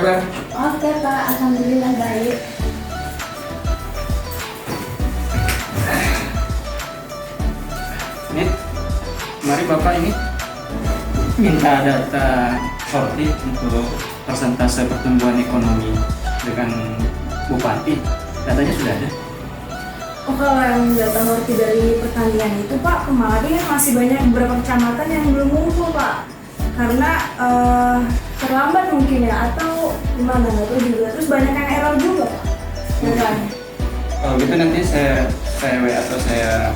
kabar? Oke Pak, alhamdulillah baik. Nih, mari Bapak ini minta data Horti untuk persentase pertumbuhan ekonomi dengan Bupati. Datanya sudah ada. Oh, kalau yang data Horti dari pertanian itu Pak, kemarin masih banyak beberapa kecamatan yang belum ngumpul Pak. Karena terlambat mungkin ya, atau gimana nggak tahu juga. Terus banyak yang error juga Pak. Datanya. Kalau gitu nanti saya WA atau saya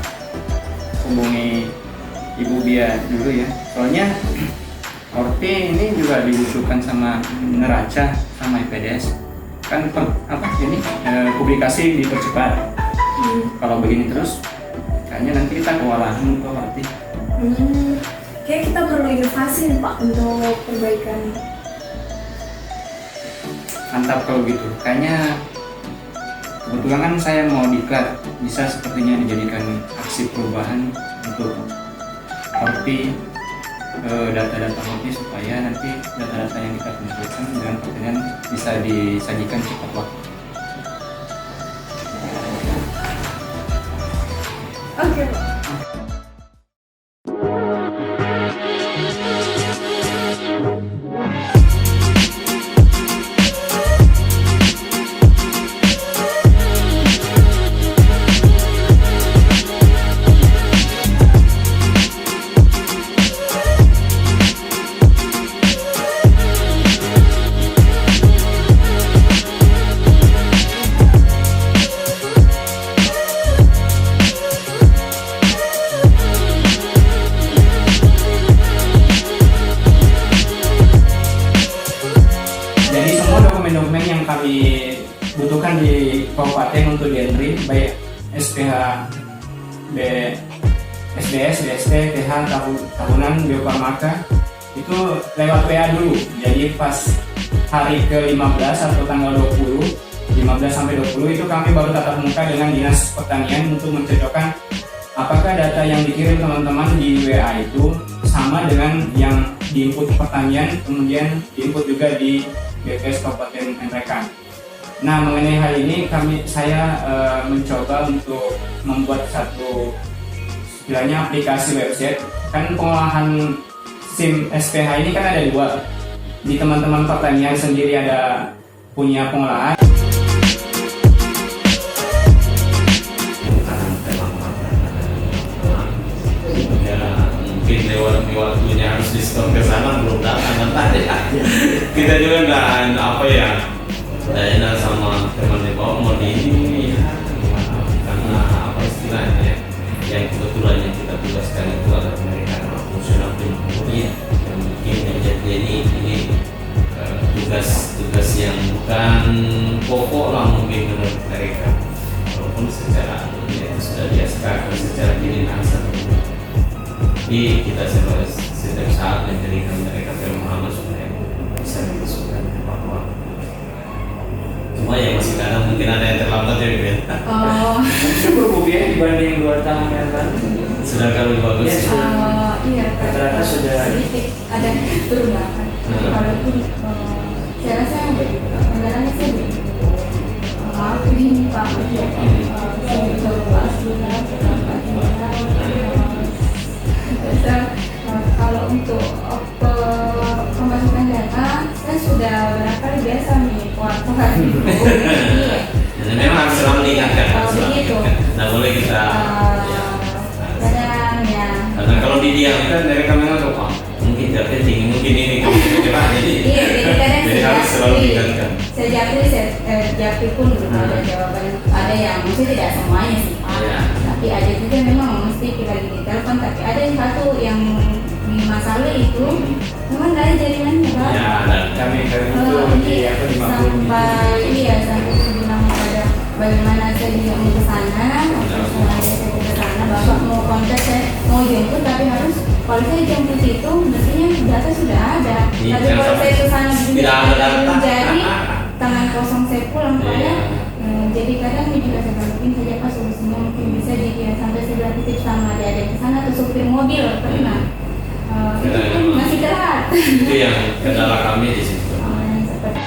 hubungi Ibu Bia dulu ya. Soalnya Horti ini juga dibutuhkan sama neraca sama IPDS. Kan publikasi dipercepat. Kalau begini terus, kayaknya nanti kita kewalahan untuk Horti. Kayak kita perlu inovasi nih Pak untuk perbaikan. Mantap kalau gitu. Kayaknya kebetulan kan saya mau diklat, bisa sepertinya dijadikan aksi perubahan untuk Horti, data-data Horti supaya nanti data-data yang kita kumpulkan dengan pertanian bisa disajikan cepat waktu. Oke Pak. Dokumen-dokumen yang kami butuhkan di kabupaten untuk di-entry, baik SPH, SDS, DST, TH, tahunan, biofarmaka, itu lewat WA dulu. Jadi pas hari ke-15 atau tanggal 20, 15 sampai 20 itu kami baru tatap muka dengan Dinas Pertanian untuk mencocokkan apakah data yang dikirim teman-teman di WA itu sama dengan yang di input pertanian, kemudian di input juga di BPS Kabupaten Nrekan. Nah, mengenai hal ini saya mencoba untuk membuat satu istilahnya aplikasi website. Kan pengolahan SIM SPH ini kan ada dua. Di teman-teman pertanian sendiri ada punya pengolahan. Mungkin waktunya harus diskon ke sana belum datang tadi. Kita juga nggak enak sama teman di bawah mau ini ya, karena apa istilahnya ya, yang kebetulan yang kita tugaskan itu adalah mereka fungsional primer yang mungkin menjadi ini tugas yang bukan pokok lah mungkin menurut mereka, walaupun secara itu sudah biasa secara kedinasan. Jadi kita setiap saat menjadikan mereka pemahaman supaya bisa dimasukkan ke bawah. Cuma ya masih kadang mungkin ada yang terlambat ya Ben. Oh. Syukur Bu Bia dibanding 2 tahun yang lalu. Sudah kalau bagus. Iya. Rata-rata sudah sedikit ada perubahan. Walaupun saya rasa anggarannya sih maaf ini Pak. Saya bisa bahas dulu. Kalau untuk pemasukan data, saya sudah berapa kali biasa nih kuat-kuat. Jadi memang harus selalu diingatkan. Nah boleh kita. Kadang ya. Karena kalau didiamkan mereka memang kok mungkin tidak penting, mungkin ini coba jadi. Iya, jadi harus selalu diingatkan. Saya japri pun ada jawaban. Ada yang mungkin tidak semuanya sih Pak. Ya. Tapi ada juga memang mesti kita lagi di telepon, tapi ada yang satu yang di masalah itu memang dari jaringannya Pak. Ya, ada. kami itu di sampai bilang pada bagaimana saya mau ke sana, saya ke sana, bapak mau kontak saya mau jemput, tapi harus kalau saya jemput itu mestinya data sudah ada. Tapi kalau saya ke sana belum jadi, tangan kosong saya pulang Pak ya. Jadi kadang juga saya mungkin saja Pak solusinya mungkin bisa sampai saya titip sama adik-adik ke sana atau supir mobil pernah. Itu masih berat. Itu yang kendala kami di situ. Seperti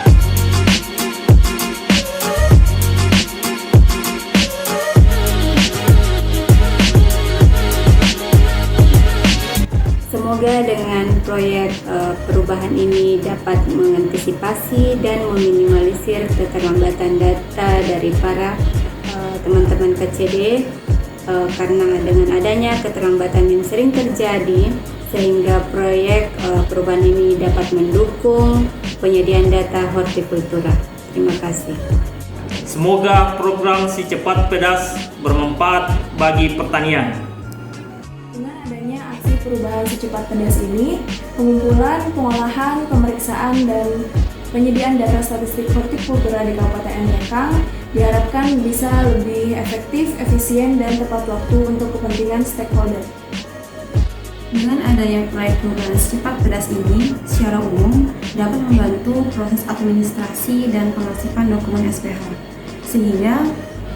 perubahan ini dapat mengantisipasi dan meminimalisir keterlambatan data dari para teman-teman KCD, karena dengan adanya keterlambatan yang sering terjadi sehingga proyek perubahan ini dapat mendukung penyediaan data hortikultura. Terima kasih. Semoga program Si Cepat Pedas bermanfaat bagi pertanian. Dengan adanya aksi perubahan Si Cepat Pedas ini, pengumpulan, pengolahan, pemeriksaan, dan penyediaan data statistik hortikultura di Kabupaten Nrekang diharapkan bisa lebih efektif, efisien, dan tepat waktu untuk kepentingan stakeholder. Dengan adanya proyek perubahan Si Cepat Pedas ini, secara umum dapat membantu proses administrasi dan pengasihan dokumen SPH, sehingga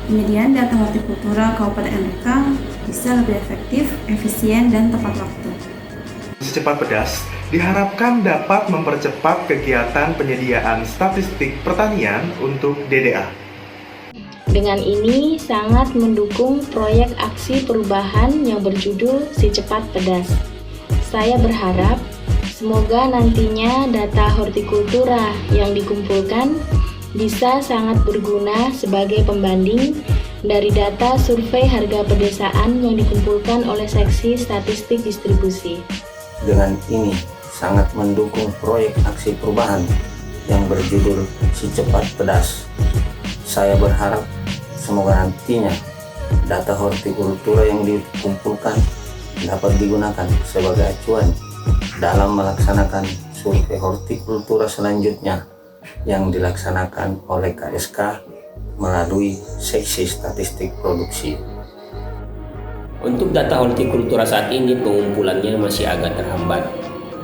penyediaan data hortikultura Kabupaten Nrekang bisa lebih efektif, efisien, dan tepat waktu. Si Cepat Pedas diharapkan dapat mempercepat kegiatan penyediaan statistik pertanian untuk DDA. Dengan ini sangat mendukung proyek aksi perubahan yang berjudul Si Cepat Pedas. Saya berharap semoga nantinya data hortikultura yang dikumpulkan bisa sangat berguna sebagai pembanding dari data survei harga pedesaan yang dikumpulkan oleh Seksi Statistik Distribusi. Dengan ini sangat mendukung proyek aksi perubahan yang berjudul Si Cepat Pedas. Saya berharap semoga nantinya data hortikultura yang dikumpulkan dapat digunakan sebagai acuan dalam melaksanakan survei hortikultura selanjutnya yang dilaksanakan oleh KSK melalui Seksi Statistik Produksi. Untuk data hortikultura saat ini pengumpulannya masih agak terhambat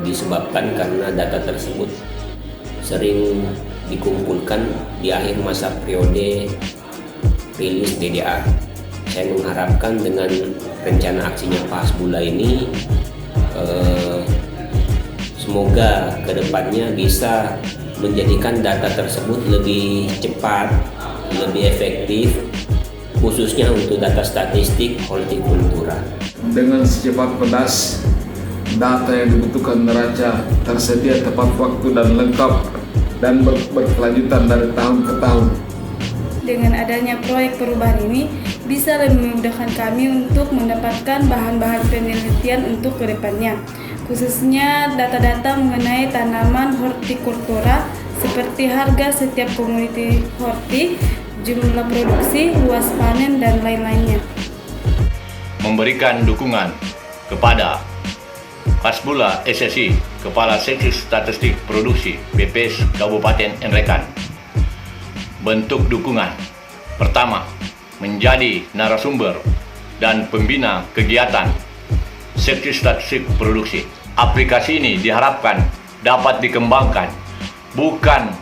disebabkan karena data tersebut sering dikumpulkan di akhir masa periode rilis DDA. Saya mengharapkan dengan rencana aksinya Pak Hasbullah ini semoga kedepannya bisa menjadikan data tersebut lebih cepat, lebih efektif, khususnya untuk data statistik hortikultura. Dengan Si Cepat Pedas, data yang dibutuhkan neraca tersedia tepat waktu dan lengkap dan berkelanjutan dari tahun ke tahun. Dengan adanya proyek perubahan ini, bisa lebih memudahkan kami untuk mendapatkan bahan-bahan penelitian untuk kedepannya, khususnya data-data mengenai tanaman hortikultura seperti harga setiap komoditi horti, jumlah produksi, luas panen, dan lain-lainnya. Memberikan dukungan kepada Hasbullah SSI, Kepala Seksi Statistik Produksi BPS Kabupaten Nrekang. Bentuk dukungan pertama, menjadi narasumber dan pembina kegiatan Seksi Statistik Produksi. Aplikasi ini diharapkan dapat dikembangkan bukan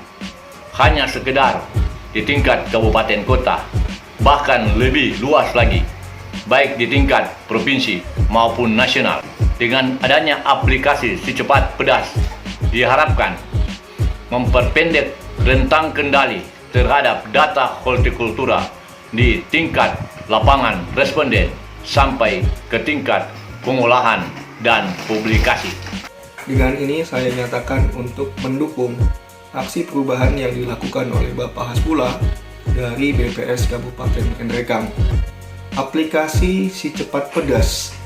hanya sekedar di tingkat kabupaten kota, bahkan lebih luas lagi, baik di tingkat provinsi maupun nasional. Dengan adanya aplikasi Si Cepat Pedas diharapkan memperpendek rentang kendali terhadap data hortikultura di tingkat lapangan responden sampai ke tingkat pengolahan dan publikasi. Dengan ini saya nyatakan untuk mendukung aksi perubahan yang dilakukan oleh Bapak Hasbullah dari BPS Kabupaten Nrekang. Aplikasi Si Cepat Pedas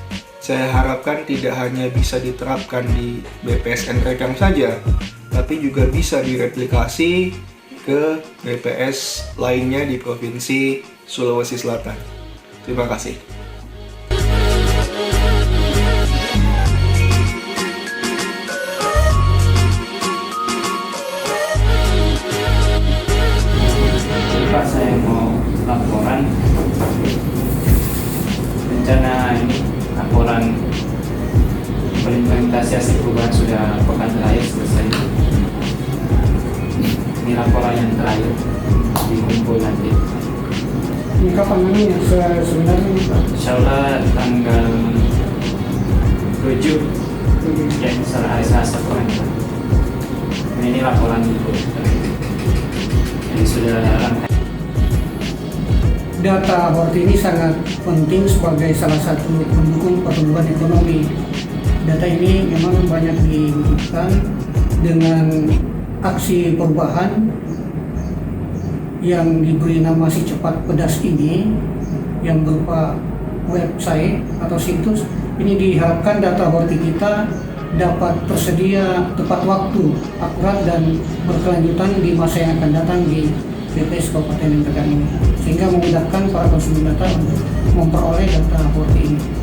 saya harapkan tidak hanya bisa diterapkan di BPS Nrekang saja, tapi juga bisa direplikasi ke BPS lainnya di Provinsi Sulawesi Selatan. Terima kasih. Pak, saya mau laporan rencana ini, laporan implementasi aksi perubahan sudah pekan terakhir selesai. Ini laporan yang terakhir dikumpul nanti. Ini kapan namanya sebenarnya Pak? Insya Allah tanggal 7 yang hari Selasa kemarin. Ini laporan itu yang sudah rangkai. Data horti ini sangat penting sebagai salah satu pendukung pertumbuhan ekonomi. data ini memang banyak dibutuhkan. Dengan aksi perubahan yang diberi nama Si Cepat Pedas ini, yang berupa website atau situs, ini diharapkan data horti kita dapat tersedia tepat waktu, akurat dan berkelanjutan di masa yang akan datang di BPS Kabupaten Nrekang ini, sehingga memudahkan para konsumen data untuk memperoleh data horti ini.